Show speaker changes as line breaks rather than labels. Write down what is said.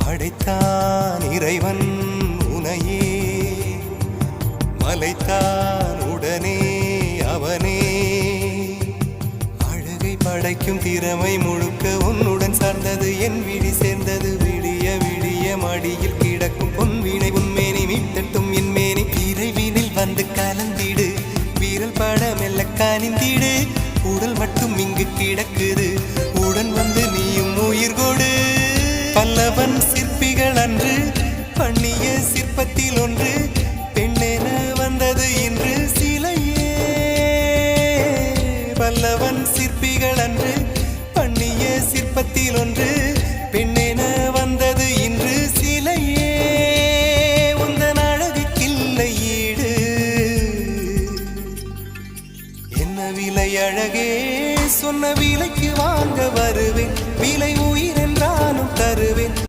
படைத்தான் இறைவன் உனையே, மலைத்தான் உடனே அவனே. அழகை படைக்கும் திறமை முழுக்க உன்னுடன் சார்ந்தது, என் விழி சேர்ந்தது. விடிய விடிய மடியில் கிடக்கும் பொன்வினை உன்மேனி மீட்டட்டும் என் மேனி. இறைவினில் வந்து கலந்திடு, வீரல் பட மெல்ல காணிந்திடு. உடல் மட்டும் இங்கு கிடக்குது, உடன் வந்து நீயும் உயிர் கொடு. பல்லவன் சிற்பிகள் அன்று பண்ணிய சிற்பத்தில் ஒன்று, பெண்ணென வந்தது இன்று சிலையே. பல்லவன் சிற்பிகள் அன்று பண்ணிய சிற்பத்தில் ஒன்று, பெண்ணென வந்தது இன்று சிலையே. உந்தன் அழகுக்கில்லை ஈடு, என்ன விலை அழகே, சொன்ன விலைக்கு வாங்க வருவேன். விலை